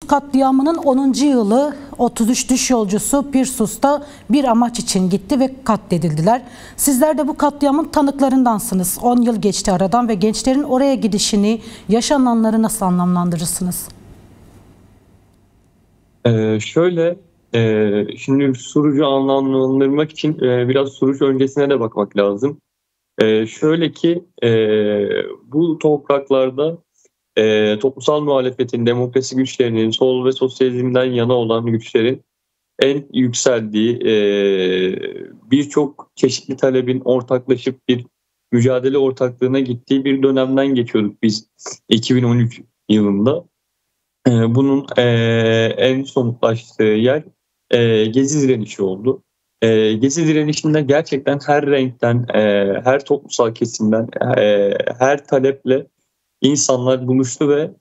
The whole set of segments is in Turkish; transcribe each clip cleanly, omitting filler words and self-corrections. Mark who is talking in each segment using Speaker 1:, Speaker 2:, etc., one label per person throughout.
Speaker 1: Pirs katliamının 10. yılı 33 düş yolcusu Pirsus'ta bir amaç için gitti ve katledildiler. Sizler de bu katliamın tanıklarındansınız. 10 yıl geçti aradan ve gençlerin oraya gidişini, yaşananları nasıl anlamlandırırsınız?
Speaker 2: Şimdi Suruç'u anlamlandırmak için biraz Suruç öncesine de bakmak lazım. Bu topraklarda toplumsal muhalefetin, demokrasi güçlerinin, sol ve sosyalizmden yana olan güçlerin en yükseldiği, birçok çeşitli talebin ortaklaşıp bir mücadele ortaklığına gittiği bir dönemden geçiyorduk biz 2013 yılında. Bunun en somutlaştığı yer Gezi direnişi oldu. Gezi direnişinde gerçekten her renkten, her toplumsal kesimden, her taleple insanlar buluştu ve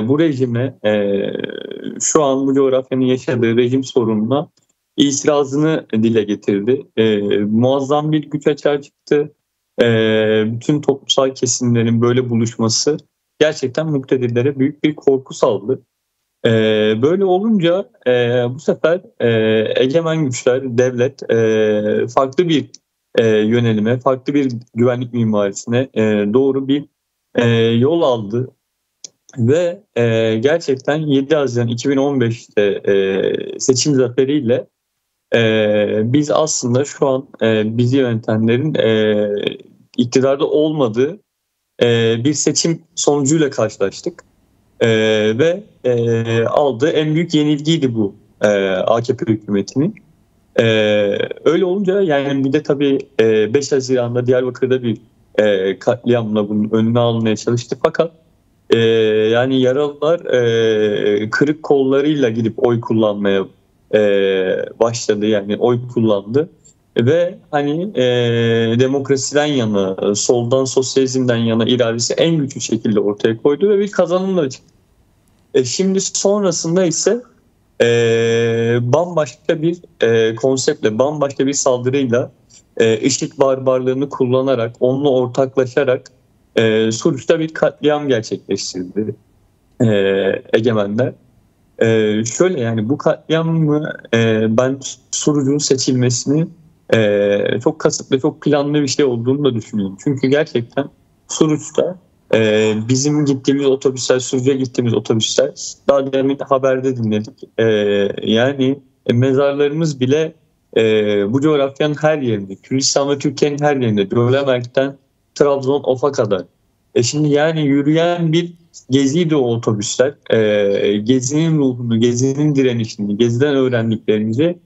Speaker 2: bu rejime, şu an bu coğrafyanın yaşadığı rejim sorununa itirazını dile getirdi. Muazzam bir güç açığa çıktı. Bütün toplumsal kesimlerin böyle buluşması gerçekten muktedirlere büyük bir korku saldı. Böyle olunca bu sefer egemen güçler, devlet farklı bir yönelime, farklı bir güvenlik mimarisine doğru bir yol aldı. Ve gerçekten 7 Haziran 2015'te seçim zaferiyle biz aslında şu an bizi yönetenlerin iktidarda olmadığı bir seçim sonucuyla karşılaştık. Ve aldığı en büyük yenilgiydi bu AKP hükümetinin. Öyle olunca yani bir de tabii 5 Haziran'da Diyarbakır'da bir katliamla bunun önüne almaya çalıştı. Fakat yani yaralılar kırık kollarıyla gidip oy kullanmaya başladı. Yani oy kullandı. Ve hani demokrasiden yana, soldan sosyalizmden yana iradesi en güçlü şekilde ortaya koydu ve bir kazanımla çıktı. Şimdi sonrasında ise bambaşka bir konseptle, bambaşka bir saldırıyla IŞİD barbarlığını kullanarak, onunla ortaklaşarak Suruç'ta bir katliam gerçekleştirdi egemenler. Yani bu katliamı ben Suruç'un seçilmesini çok kasıtlı, çok planlı bir şey olduğunu da düşünüyorum. Çünkü gerçekten Suruç'ta bizim gittiğimiz otobüsler, Suruç'a gittiğimiz otobüsler, daha demin haberde dinledik. Mezarlarımız bile bu coğrafyanın her yerinde, Kürdistan ve Türkiye'nin her yerinde, Dölemerk'ten Trabzon, Of'a kadar. Şimdi yani yürüyen bir geziydi o otobüsler. Gezi'nin ruhunu, Gezi'nin direnişini, Gezi'den öğrendiklerimizi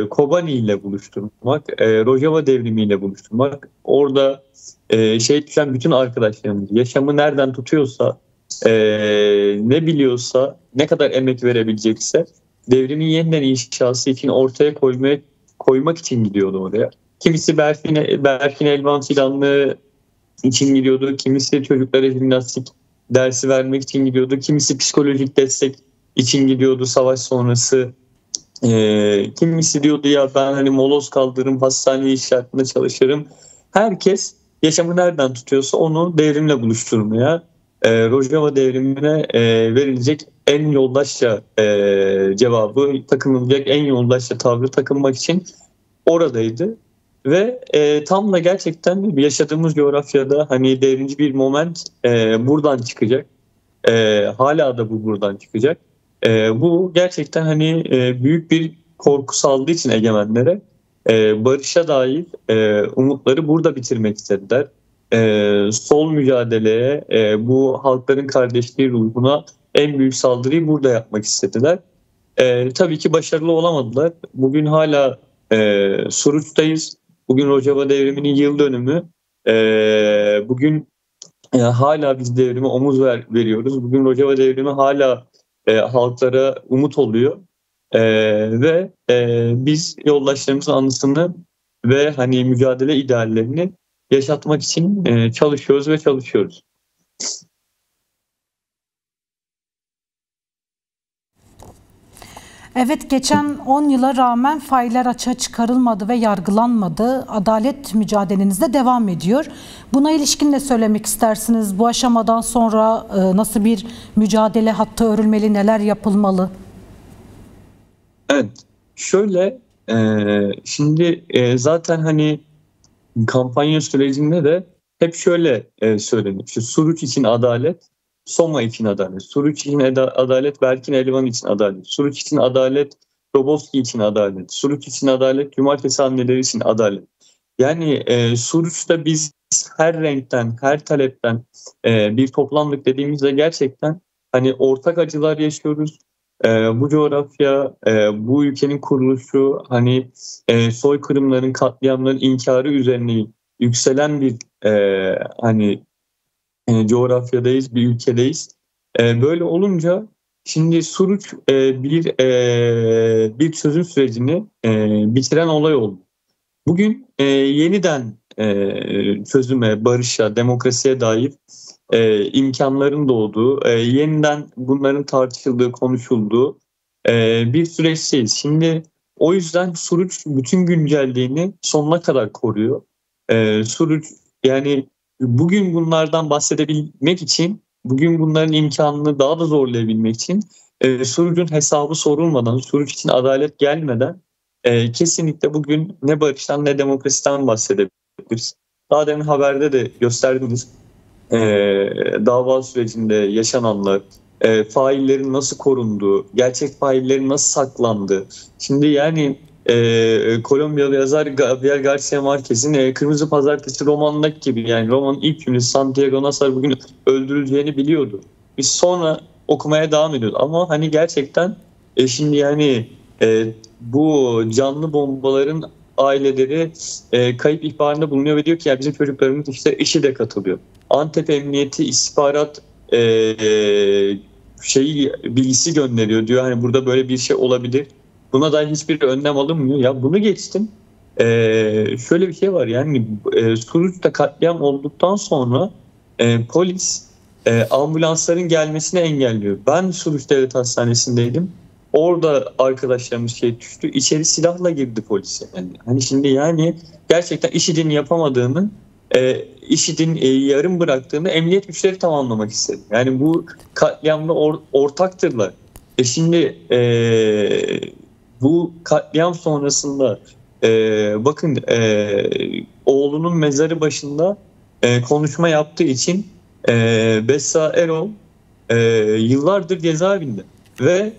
Speaker 2: Kobani ile buluşturmak, Rojava devrimi ile buluşturmak, orada şehit düşen bütün arkadaşlarımız yaşamı nereden tutuyorsa, ne biliyorsa, ne kadar emek verebilecekse devrimin yeniden inşası için ortaya koymak için gidiyordu oraya. Kimisi Berfin Elvan filanlığı için gidiyordu, kimisi çocuklara jimnastik dersi vermek için gidiyordu, kimisi psikolojik destek için gidiyordu savaş sonrası. Kimisi diyordu ya ben hani moloz kaldırırım, hastane inşaatında çalışırım. Herkes yaşamı nereden tutuyorsa onu devrimle buluşturmaya, Rojava devrimine verilecek en yoldaşça cevabı, takınılacak en yoldaşça tavrı takınmak için oradaydı. Ve tam da gerçekten yaşadığımız coğrafyada hani devrimci bir moment buradan çıkacak. Hala da bu buradan çıkacak. Bu gerçekten hani büyük bir korku saldığı için egemenlere barışa dair umutları burada bitirmek istediler. Sol mücadeleye, bu halkların kardeşliği ruhuna en büyük saldırıyı burada yapmak istediler. Tabii ki başarılı olamadılar. Bugün hala Suruç'tayız. Bugün Rojava devriminin yıl dönümü. Bugün hala biz devrime omuz veriyoruz. Bugün Rojava devrimi hala halklara umut oluyor. Ve biz yoldaşlarımızın anısını ve hani mücadele ideallerini yaşatmak için çalışıyoruz ve çalışıyoruz.
Speaker 1: Evet, geçen 10 yıla rağmen failler açığa çıkarılmadı ve yargılanmadı. Adalet mücadelenizde de devam ediyor. Buna ilişkin ne söylemek istersiniz? Bu aşamadan sonra nasıl bir mücadele hattı örülmeli, neler yapılmalı?
Speaker 2: Evet, şöyle şimdi zaten hani kampanya sürecinde de hep şöyle söylenir. İşte Suruç için adalet, Soma için adalet. Suruç için adalet, Berkin Elvan için adalet. Suruç için adalet, Roboski için adalet. Suruç için adalet, Cumartesi anneleri için adalet. Yani Suruç'ta biz her renkten, her talepten bir toplandık dediğimizde gerçekten hani ortak acılar yaşıyoruz. Bu coğrafya, bu ülkenin kuruluşu, hani soykırımların, katliamların inkarı üzerine yükselen bir hani coğrafyadayız, bir ülkedeyiz. Böyle olunca şimdi Suruç bir çözüm sürecini bitiren olay oldu. Bugün yeniden çözüme, barışa, demokrasiye dair imkanların doğduğu, yeniden bunların tartışıldığı, konuşulduğu bir süreçteyiz. Şimdi o yüzden Suruç bütün güncelliğini sonuna kadar koruyor. Suruç yani bugün bunlardan bahsedebilmek için, bugün bunların imkanını daha da zorlayabilmek için Suruç'un hesabı sorulmadan, Suruç için adalet gelmeden kesinlikle bugün ne barıştan ne demokrasiden bahsedebiliriz. Daha demin haberde de gösterdiniz. Dava sürecinde yaşananlar, faillerin nasıl korunduğu, gerçek faillerin nasıl saklandığı. Şimdi yani Kolombiyalı yazar Gabriel Garcia Marquez'in Kırmızı Pazartesi romanındaki gibi, yani romanın ilk cümlesi Santiago Nazar bugün öldürüleceğini biliyordu. Biz sonra okumaya devam ediyoruz ama hani gerçekten şimdi yani bu canlı bombaların aileleri kayıp ihbarında bulunuyor ve diyor ki ya bizim çocuklarımız işte IŞİD'e katılıyor. Antep Emniyeti istihbarat bilgisi gönderiyor diyor. Hani burada böyle bir şey olabilir. Buna dair hiçbir önlem alınmıyor. Ya bunu geçtim. Şöyle bir şey var yani Suruç'ta katliam olduktan sonra polis ambulansların gelmesini engelliyor. Ben Suruç Devlet Hastanesi'ndeydim. Orada arkadaşlarımız düştü. İçeri silahla girdi polise. Yani hani şimdi yani gerçekten IŞİD'in yapamadığını, IŞİD'in yarım bıraktığını emniyet güçleri tamamlamak istedi. Yani bu katliamda ortaktırlar. Şimdi bu katliam sonrasında bakın oğlunun mezarı başında konuşma yaptığı için Bessa Erol yıllardır cezaevinde ve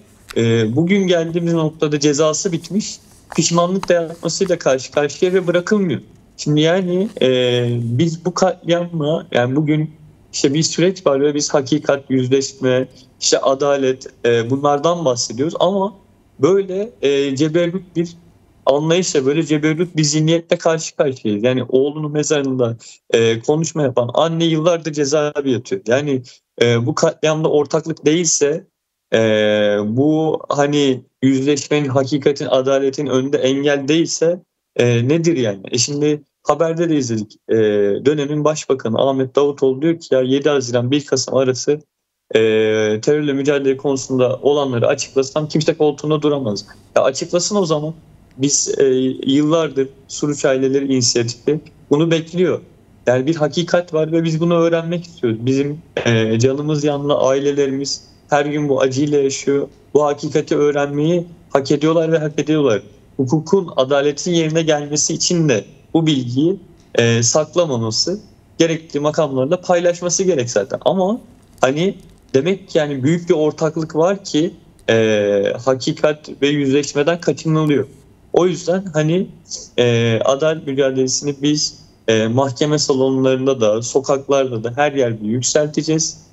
Speaker 2: bugün geldiğimiz noktada cezası bitmiş, pişmanlık dayatmasıyla karşı karşıya ve bırakılmıyor. Şimdi yani biz bu katliamla, yani bugün işte bir süreç var ve biz hakikat, yüzleşme, işte adalet, bunlardan bahsediyoruz ama böyle ceberrut bir anlayışla, böyle ceberrut bir zihniyetle karşı karşıyayız. Yani oğlunun mezarında konuşma yapan anne yıllardır cezaevi yatıyor. Yani bu katliamda ortaklık değilse, bu hani yüzleşmenin, hakikatin, adaletin önünde engel değilse nedir yani? Şimdi haberde de izledik. Dönemin Başbakanı Ahmet Davutoğlu diyor ki ya 7 Haziran 1 Kasım arası terörle mücadele konusunda olanları açıklasam kimse koltuğunda duramaz. Ya açıklasın o zaman. Biz yıllardır Suruç Aileleri İnisiyatifi bunu bekliyor. Yani bir hakikat var ve biz bunu öğrenmek istiyoruz. Bizim canımız yanlı ailelerimiz her gün bu acıyla yaşıyor. Bu hakikati öğrenmeyi hak ediyorlar ve hak ediyorlar. Hukukun, adaletin yerine gelmesi için de bu bilgiyi saklamaması, gerekli makamlarla paylaşması gerek zaten. Ama hani demek ki yani büyük bir ortaklık var ki hakikat ve yüzleşmeden kaçınılıyor. O yüzden hani adalet mücadelesini biz mahkeme salonlarında da, sokaklarda da her yerde yükselteceğiz.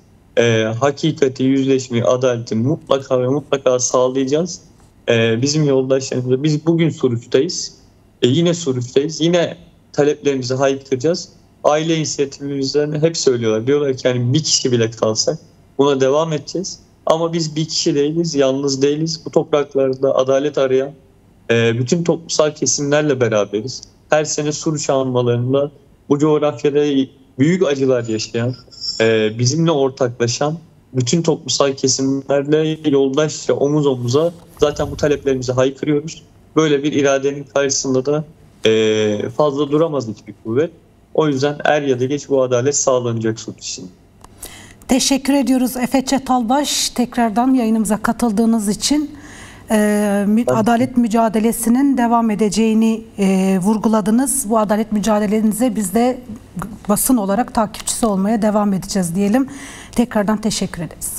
Speaker 2: Hakikati, yüzleşmeyi, adaleti mutlaka ve mutlaka sağlayacağız. Bizim yoldaşlarımızla biz bugün Suruç'tayız. Yine Suruç'tayız. Yine taleplerimizi haykıracağız. Aile inisiyatifimizden hep söylüyorlar. Diyorlar ki yani bir kişi bile kalsak buna devam edeceğiz. Ama biz bir kişi değiliz, yalnız değiliz. Bu topraklarda adalet arayan bütün toplumsal kesimlerle beraberiz. Her sene Suruç anmalarında bu coğrafyada büyük acılar yaşayan, bizimle ortaklaşan bütün toplumsal kesimlerle yoldaşça omuz omuza zaten bu taleplerimizi haykırıyoruz. Böyle bir iradenin karşısında da fazla duramaz hiçbir kuvvet. O yüzden er ya da geç bu adalet sağlanacak Suud için.
Speaker 1: Teşekkür ediyoruz Efe Çatalbaş, tekrardan yayınımıza katıldığınız için. Adalet mücadelesinin devam edeceğini vurguladınız. Bu adalet mücadelenize biz de basın olarak takipçisi olmaya devam edeceğiz diyelim. Tekrardan teşekkür ederiz.